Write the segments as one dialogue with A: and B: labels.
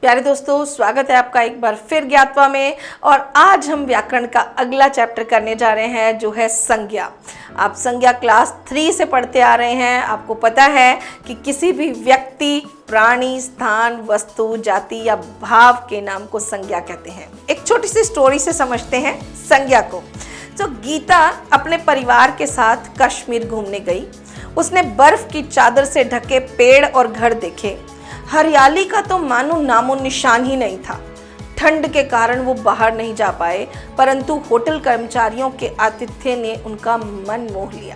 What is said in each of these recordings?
A: प्यारे दोस्तों, स्वागत है आपका एक बार फिर ज्ञातवा में। और आज हम व्याकरण का अगला चैप्टर करने जा रहे हैं जो है संज्ञा। आप संज्ञा क्लास 3 से पढ़ते आ रहे हैं। आपको पता है कि किसी भी व्यक्ति, प्राणी, स्थान, वस्तु, जाति या भाव के नाम को संज्ञा कहते हैं। एक छोटी सी स्टोरी से समझते हैं संज्ञा को। तो गीता अपने परिवार के साथ कश्मीर घूमने गई। उसने बर्फ की चादर से ढके पेड़ और घर देखे। हरियाली का तो मानो नामो निशान ही नहीं था। ठंड के कारण वो बाहर नहीं जा पाए, परंतु होटल कर्मचारियों के आतिथ्य ने उनका मन मोह लिया।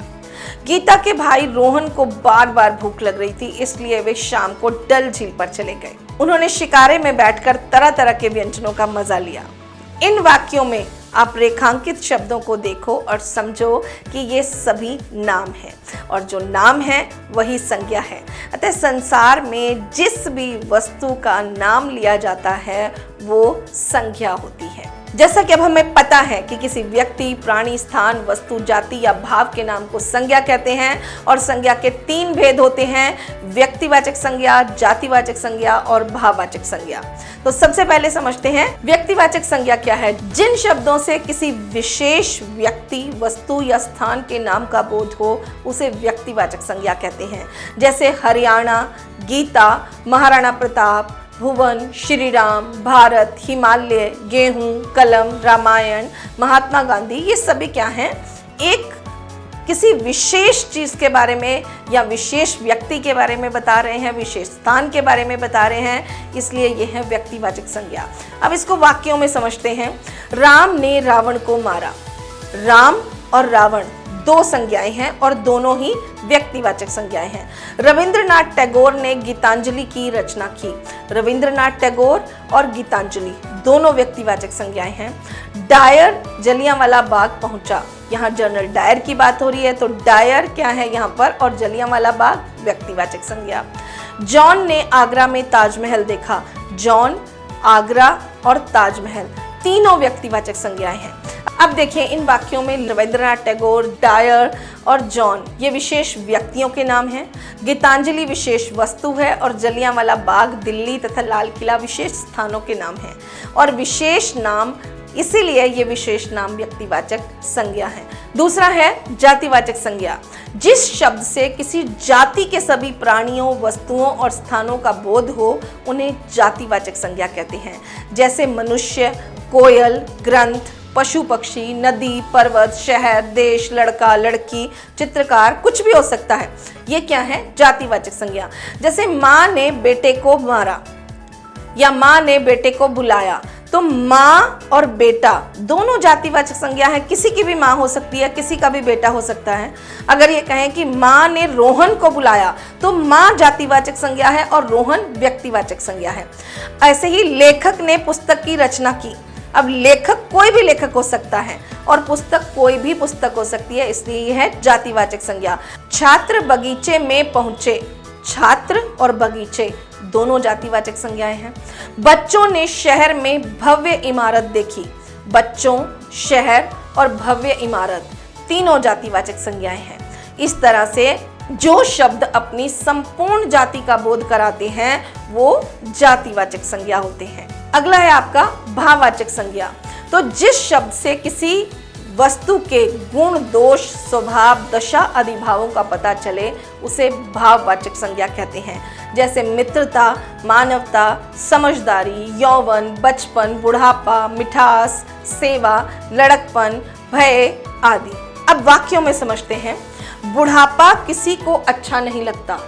A: गीता के भाई रोहन को बार बार भूख लग रही थी, इसलिए वे शाम को डल झील पर चले गए। उन्होंने शिकारे में बैठकर तरह तरह के व्यंजनों का मजा लिया। इन वाक्यों में आप रेखांकित शब्दों को देखो और समझो कि ये सभी नाम हैं, और जो नाम है वही संज्ञा है। अतः संसार में जिस भी वस्तु का नाम लिया जाता है वो संज्ञा होती है। जैसा कि अब हमें पता है कि किसी व्यक्ति, प्राणी, स्थान, वस्तु, जाति या भाव के नाम को संज्ञा कहते हैं, और संज्ञा के 3 भेद होते हैं: व्यक्तिवाचक संज्ञा, जातिवाचक संज्ञा और भाववाचक संज्ञा। तो सबसे पहले समझते हैं व्यक्तिवाचक संज्ञा क्या है। जिन शब्दों से किसी विशेष व्यक्ति, वस्तु या स्थान के नाम का बोध हो उसे व्यक्तिवाचक संज्ञा कहते हैं। जैसे हरियाणा, गीता, महाराणा प्रताप, भुवन, श्री राम, भारत, हिमालय, गेहूं, कलम, रामायण, महात्मा गांधी, ये सभी क्या हैं? एक किसी विशेष चीज के बारे में या विशेष व्यक्ति के बारे में बता रहे हैं, विशेष स्थान के बारे में बता रहे हैं, इसलिए ये है व्यक्तिवाचक संज्ञा। अब इसको वाक्यों में समझते हैं। राम ने रावण को मारा। राम और रावण 2 संज्ञाएं हैं और दोनों ही व्यक्तिवाचक संज्ञाएं हैं। रविंद्रनाथ टैगोर ने गीतांजलि की रचना की। रविंद्रनाथ टैगोर और गीतांजलि दोनों व्यक्तिवाचक संज्ञाएं हैं। डायर जलियांवाला बाग पहुंचा। यहाँ जनरल डायर की बात हो रही है, तो डायर क्या है यहाँ पर, और जलियांवाला बाग व्यक्तिवाचक संज्ञा। जॉन ने आगरा में ताजमहल देखा। जॉन, आगरा और ताजमहल तीनों व्यक्तिवाचक संज्ञाएं हैं। अब देखिए इन वाक्यों में रविंद्रनाथ टैगोर, डायर और जॉन ये विशेष व्यक्तियों के नाम हैं। गीतांजलि विशेष वस्तु है और जलियांवाला बाग, दिल्ली तथा लाल किला विशेष स्थानों के नाम हैं। और विशेष नाम, इसीलिए ये विशेष नाम व्यक्तिवाचक संज्ञा है। दूसरा है जातिवाचक संज्ञा। जिस शब्द से किसी जाति के सभी प्राणियों, वस्तुओं और स्थानों का बोध हो उन्हें जातिवाचक संज्ञा कहते हैं। जैसे मनुष्य, कोयल, ग्रंथ, पशु पक्षी, नदी, पर्वत, शहर, देश, लड़का, लड़की, चित्रकार, कुछ भी हो सकता है। ये क्या है? जातिवाचक संज्ञा। जैसे माँ ने बेटे को मारा या माँ ने बेटे को बुलाया, तो माँ और बेटा दोनों जातिवाचक संज्ञा है। किसी की भी माँ हो सकती है, किसी का भी बेटा हो सकता है। अगर ये कहें कि माँ ने रोहन को बुलाया, तो माँ जातिवाचक संज्ञा है और रोहन व्यक्तिवाचक संज्ञा है। ऐसे ही लेखक ने पुस्तक की रचना की। अब लेखक कोई भी लेखक हो सकता है और पुस्तक कोई भी पुस्तक हो सकती है, इसलिए यह है जातिवाचक संज्ञा। छात्र बगीचे में पहुंचे। छात्र और बगीचे दोनों जातिवाचक संज्ञाएं हैं। बच्चों ने शहर में भव्य इमारत देखी। बच्चों, शहर और भव्य इमारत तीनों जातिवाचक संज्ञाएं हैं। इस तरह से जो शब्द अपनी संपूर्ण जाति का बोध कराते हैं वो जातिवाचक संज्ञा होते हैं। अगला है आपका भाववाचक संज्ञा। तो जिस शब्द से किसी वस्तु के गुण, दोष, स्वभाव, दशा आदि भावों का पता चले उसे भाववाचक संज्ञा कहते हैं। जैसे मित्रता, मानवता, समझदारी, यौवन, बचपन, बुढ़ापा, मिठास, सेवा, लड़कपन, भय आदि। अब वाक्यों में समझते हैं। बुढ़ापा किसी को अच्छा नहीं लगता।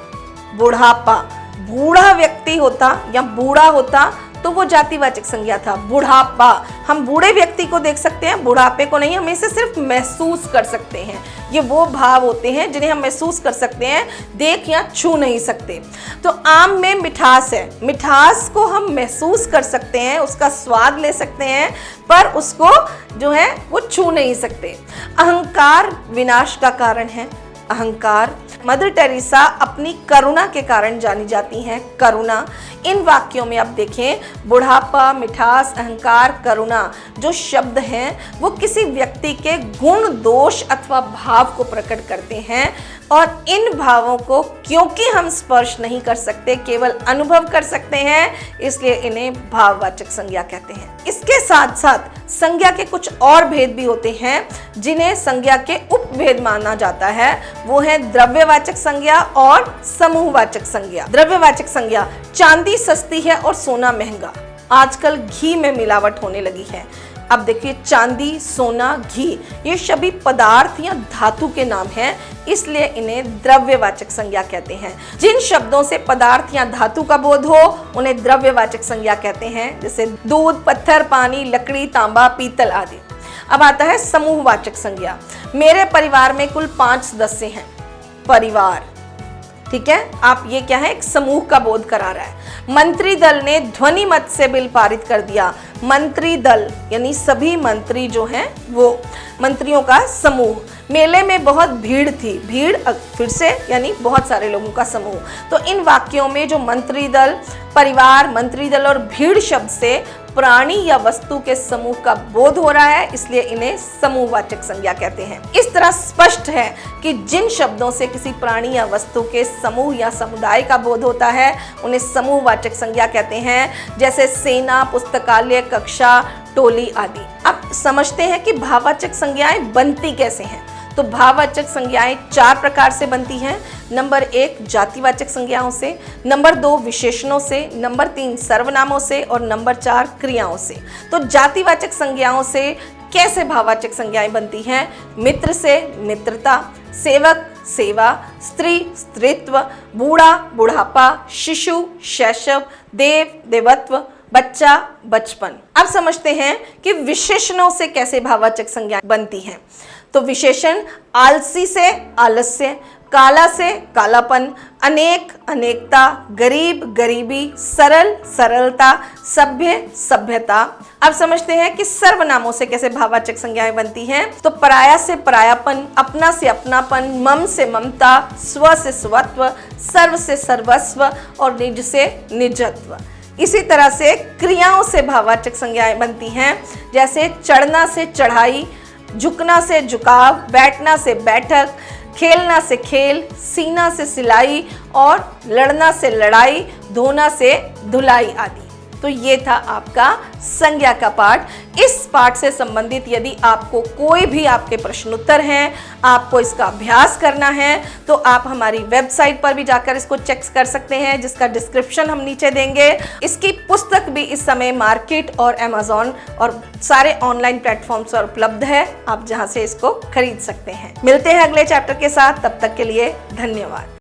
A: बुढ़ापा, बूढ़ा व्यक्ति होता या बूढ़ा होता तो वो जातिवाचक संज्ञा था। बुढ़ापा, हम बूढ़े व्यक्ति को देख सकते हैं, बुढ़ापे को नहीं। हम इसे सिर्फ महसूस कर सकते हैं। ये वो भाव होते हैं जिन्हें हम महसूस कर सकते हैं, देख या छू नहीं सकते। तो आम में मिठास है। मिठास को हम महसूस कर सकते हैं, उसका स्वाद ले सकते हैं, पर उसको जो है वो छू नहीं सकते। अहंकार विनाश का कारण है। अहंकार, मदर टेरेसा अपनी करुणा के कारण जानी जाती हैं। करुणा, इन वाक्यों में आप देखें, बुढ़ापा, मिठास, अहंकार, करुणा जो शब्द हैं वो किसी व्यक्ति के गुण, दोष अथवा भाव को प्रकट करते हैं और इन भावों को क्योंकि हम स्पर्श नहीं कर सकते, केवल अनुभव कर सकते हैं, इसलिए इन्हें भाववाचक संज्ञा कहते हैं। इसके साथ साथ संज्ञा के कुछ और भेद भी होते हैं जिन्हें संज्ञा के उपभेद माना जाता है। वो है द्रव्यवाचक संज्ञा और समूहवाचक संज्ञा। द्रव्यवाचक संज्ञा, चांदी सस्ती है और सोना महंगा। आजकल घी में मिलावट होने लगी है। अब देखिए, चांदी, सोना, घी, ये सभी पदार्थ या धातु के नाम हैं, इसलिए इन्हें द्रव्यवाचक संज्ञा कहते हैं। जिन शब्दों से पदार्थ या धातु का बोध हो उन्हें द्रव्यवाचक संज्ञा कहते हैं, जैसे दूध, पत्थर, पानी, लकड़ी, तांबा, पीतल आदि। अब आता है समूहवाचक संज्ञा। मेरे परिवार में कुल 5 सदस्य हैं। परिवार, ठीक है, आप ये क्या है, एक समूह का बोध करा रहा है। मंत्री दल ने ध्वनि मत से बिल पारित कर दिया। मंत्री दल यानी सभी मंत्री जो हैं वो मंत्रियों का समूह। मेले में बहुत भीड़ थी। भीड़ फिर से यानी बहुत सारे लोगों का समूह। तो इन वाक्यों में जो मंत्री दल, परिवार, मंत्री दल और भीड़ शब्द से प्राणी या वस्तु के समूह का बोध हो रहा है, इसलिए इन्हें समूहवाचक संज्ञा कहते हैं। इस तरह स्पष्ट है कि जिन शब्दों से किसी प्राणी या वस्तु के समूह या समुदाय का बोध होता है उन्हें समूहवाचक संज्ञा कहते हैं, जैसे सेना, पुस्तकालय, कक्षा, टोली आदि। अब समझते हैं कि भाववाचक संज्ञाएं बनती कैसे हैं। तो भाववाचक संज्ञाएं 4 प्रकार से बनती हैं। नंबर 1 जातिवाचक संज्ञाओं से, नंबर 2 विशेषणों से, नंबर 3 सर्वनामों से और नंबर 4 क्रियाओं से। तो जातिवाचक संज्ञाओं से कैसे भाववाचक संज्ञाएं बनती हैं? मित्र से मित्रता, सेवक सेवा, स्त्री स्त्रीत्व, बूढ़ा बुढ़ापा, शिशु शैशव, देव देवत्व, बच्चा बचपन। अब समझते हैं कि विशेषणों से कैसे भाववाचक संज्ञाएं बनती हैं। तो विशेषण आलसी से आलस्य, काला से कालापन, अनेक अनेकता, गरीब गरीबी, सरल सरलता, सभ्य सभ्यता। अब समझते हैं कि सर्वनामों से कैसे भाववाचक संज्ञाएं बनती हैं। तो पराया से परायापन, अपना से अपनापन, मम से ममता, स्व से स्वत्व, सर्व से सर्वस्व और निज से निजत्व। इसी तरह से क्रियाओं से भाववाचक संज्ञाएं बनती हैं, जैसे चढ़ना से चढ़ाई, झुकना से झुकाव, बैठना से बैठक, खेलना से खेल, सीना से सिलाई और लड़ना से लड़ाई, धोना से धुलाई आदि। तो ये था आपका संज्ञा का पाठ। इस पाठ से संबंधित यदि आपको कोई भी आपके प्रश्न उत्तर हैं, आपको इसका अभ्यास करना है, तो आप हमारी वेबसाइट पर भी जाकर इसको चेक कर सकते हैं, जिसका डिस्क्रिप्शन हम नीचे देंगे। इसकी पुस्तक भी इस समय मार्केट और अमेज़न और सारे ऑनलाइन प्लेटफॉर्म्स पर उपलब्ध है, आप जहां से इसको खरीद सकते हैं। मिलते हैं अगले चैप्टर के साथ, तब तक के लिए धन्यवाद।